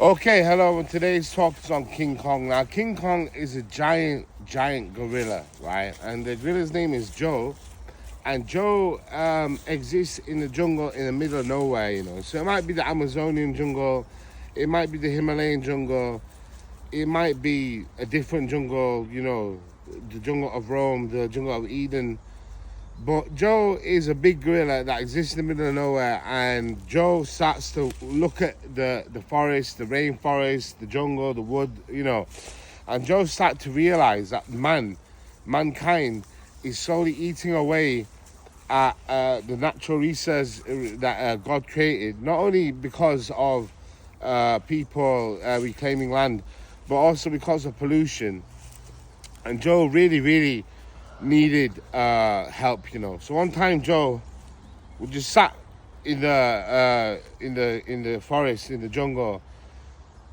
Okay, hello. And today's talk is on King Kong. Now, King Kong is a giant gorilla, right? And the gorilla's name is Joe. And Joe exists in the jungle in the middle of nowhere, you know. So it might be the Amazonian jungle, it might be the Himalayan jungle, it might be a different jungle, you know, the jungle of Rome, the jungle of Eden. But Joe is a big gorilla that exists in the middle of nowhere, and Joe starts to look at the forest, the rainforest, the jungle, the wood, you know, and Joe starts to realize that mankind, is slowly eating away at the natural resources that God created, not only because of people reclaiming land, but also because of pollution. And Joe really needed help, you know. So one time Joe would just sat in the forest, in the jungle,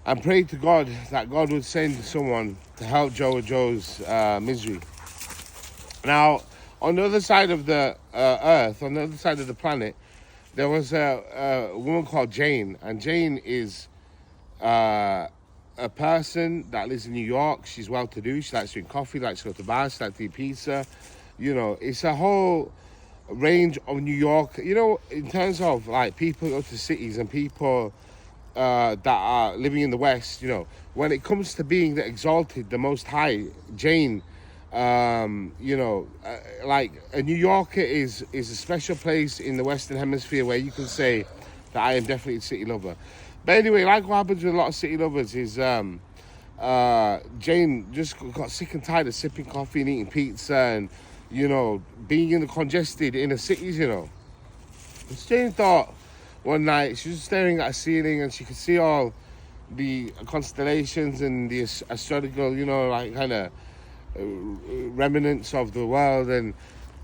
and prayed to God that God would send someone to help Joe with Joe's misery. Now, on the other side of the earth, on the other side of the planet, there was a woman called Jane, and Jane is a person that lives in New York. She's well-to-do. She likes to drink coffee, likes to go to bars, she likes to eat pizza. You know, it's a whole range of New York. You know, in terms of like people go to cities and people that are living in the West, you know, when it comes to being the exalted, the Most High, Jane, you know, like a New Yorker is a special place in the Western Hemisphere where you can say that I am definitely a city lover. But anyway, like what happens with a lot of city lovers is Jane just got sick and tired of sipping coffee and eating pizza and, you know, being in the congested inner cities, you know. And Jane thought one night, she was staring at a ceiling and she could see all the constellations and the astrological, you know, like kind of remnants of the world, and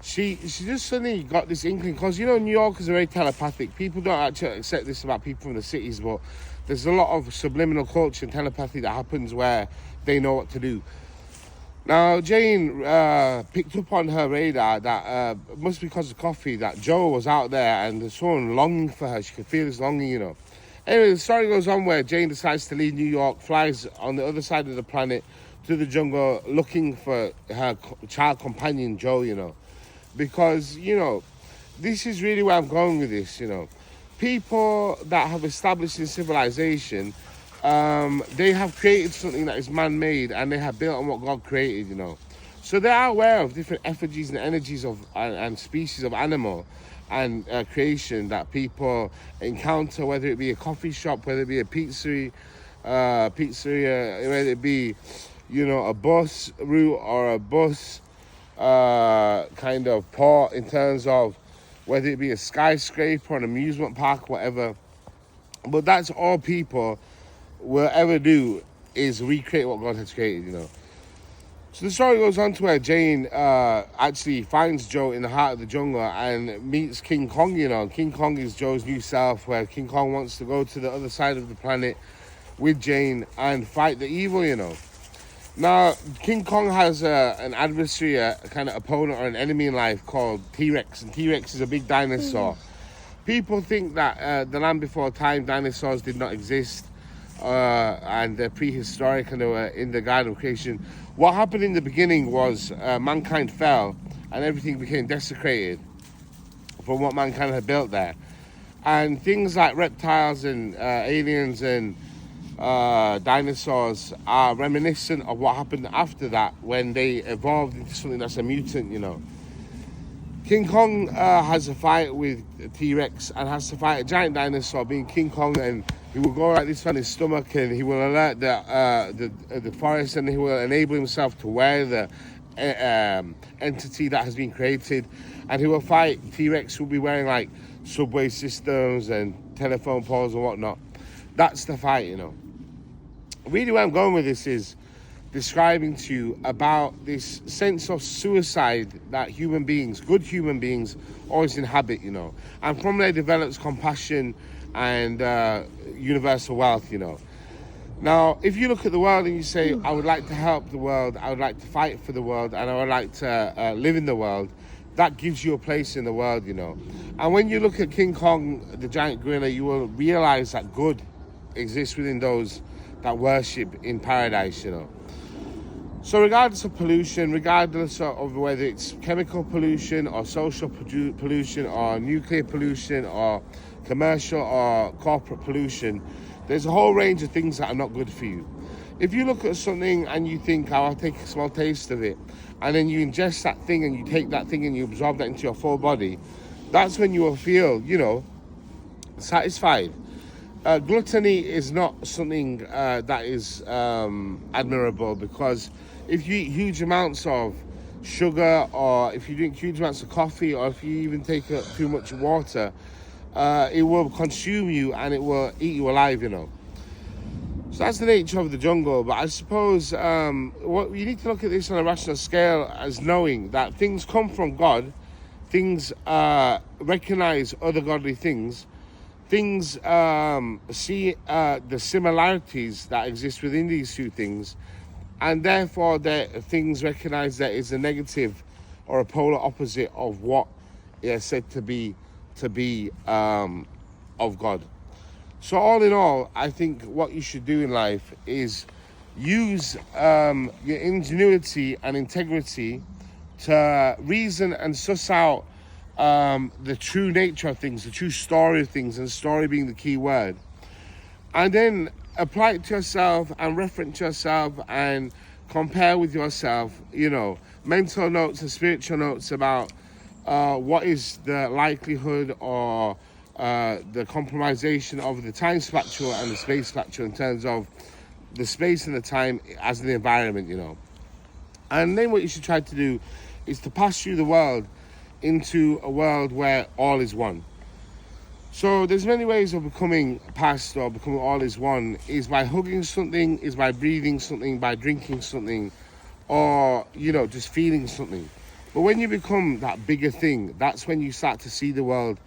she just suddenly got this inkling, because you know New Yorkers are very telepathic. People don't actually accept this about people from the cities, but there's a lot of subliminal culture and telepathy that happens where they know what to do. Now Jane picked up on her radar that must be because of coffee, that Joe was out there and there's someone longing for her. She could feel this longing, you know. Anyway, the story goes on where Jane decides to leave New York, flies on the other side of the planet to the jungle looking for her child companion Joe, you know. Because, you know, this is really where I'm going with this, you know. People that have established in civilization, they have created something that is man-made and they have built on what God created, you know. So they are aware of different effigies and energies of and species of animal and creation that people encounter, whether it be a coffee shop, whether it be a pizzeria, whether it be, you know, a bus route or a bus kind of port, in terms of whether it be a skyscraper, an amusement park, whatever. But that's all people will ever do, is recreate what God has created, you know. So the story goes on to where Jane actually finds Joe in the heart of the jungle and meets King Kong, you know. King Kong is Joe's new self, where King Kong wants to go to the other side of the planet with Jane and fight the evil, you know. Now, King Kong has an adversary, a kind of opponent or an enemy in life called T-Rex, and T-Rex is a big dinosaur. People think that the land before time, dinosaurs did not exist, and they're prehistoric and they were in the garden of creation. What happened in the beginning was mankind fell and everything became desecrated from what mankind had built there. And things like reptiles and aliens and dinosaurs are reminiscent of what happened after that, when they evolved into something that's a mutant, you know. King Kong has a fight with T-Rex and has to fight a giant dinosaur, being King Kong, and he will go like this on his stomach and he will alert the forest, and he will enable himself to wear the entity that has been created, and he will fight. T-Rex will be wearing like subway systems and telephone poles and whatnot. That's the fight, you know. Really where I'm going with this is describing to you about this sense of suicide that human beings, good human beings, always inhabit, you know. And from there develops compassion and universal wealth, you know. Now, if you look at the world and you say, I would like to help the world, I would like to fight for the world, and I would like to live in the world, that gives you a place in the world, you know. And when you look at King Kong, the giant gorilla, you will realize that good exists within those that worship in paradise, you know. So regardless of pollution, regardless of whether it's chemical pollution or social pollution or nuclear pollution or commercial or corporate pollution, there's a whole range of things that are not good for you. If you look at something and you think, oh, I'll take a small taste of it, and then you ingest that thing and you take that thing and you absorb that into your full body, that's when you will feel, you know, satisfied. Gluttony is not something that is admirable, because if you eat huge amounts of sugar, or if you drink huge amounts of coffee, or if you even take too much water, it will consume you and it will eat you alive, you know. So that's the nature of the jungle. But I suppose what you need to look at this on a rational scale as knowing that things come from God, things recognize other godly things, things see the similarities that exist within these two things, and therefore things recognize that it's a negative or a polar opposite of what is said to be of God. So all in all, I think what you should do in life is use your ingenuity and integrity to reason and suss out the true nature of things, the true story of things, and story being the key word. And then apply it to yourself and reference yourself and compare with yourself, you know, mental notes and spiritual notes about what is the likelihood or the compromisation of the time spatial and the space spatial in terms of the space and the time as the environment, you know. And then what you should try to do is to pass through the world into a world where all is one. So there's many ways of becoming past or becoming all is one, is by hugging something, is by breathing something, by drinking something, or, you know, just feeling something. But when you become that bigger thing, that's when you start to see the world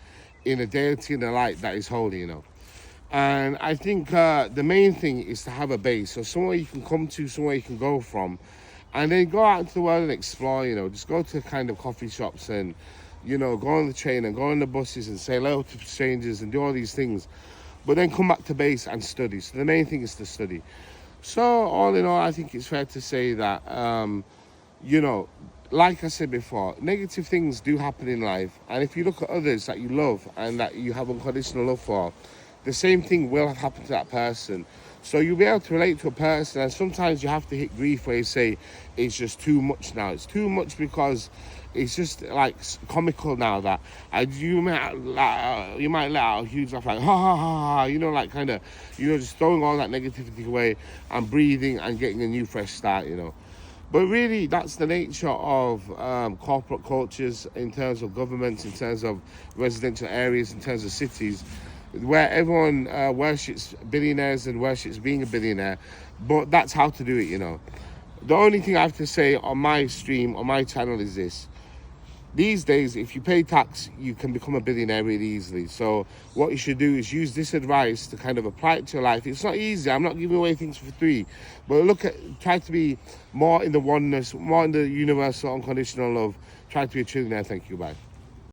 in a deity and a light that is holy, you know. And I think the main thing is to have a base, so somewhere you can come to, somewhere you can go from, and then go out into the world and explore, you know. Just go to kind of coffee shops and, you know, go on the train and go on the buses and say hello to strangers and do all these things, but then come back to base and study. So the main thing is to study. So all in all, I think it's fair to say that, you know, like I said before, negative things do happen in life. And if you look at others that you love and that you have unconditional love for, the same thing will have happened to that person. So you'll be able to relate to a person, and sometimes you have to hit grief where you say, it's just too much now. It's too much because it's just like comical now that you might let out a huge laugh, like ha ha ha ha, you know, like kind of, you know, just throwing all that negativity away and breathing and getting a new fresh start, you know. But really, that's the nature of corporate cultures, in terms of governments, in terms of residential areas, in terms of cities, where everyone worships billionaires and worships being a billionaire. But that's how to do it, you know. The only thing I have to say on my stream, on my channel, is this. These days, if you pay tax, you can become a billionaire really easily. So what you should do is use this advice to kind of apply it to your life. It's not easy. I'm not giving away things for free. But try to be more in the oneness, more in the universal unconditional love. Try to be a trillionaire. Thank you. Bye.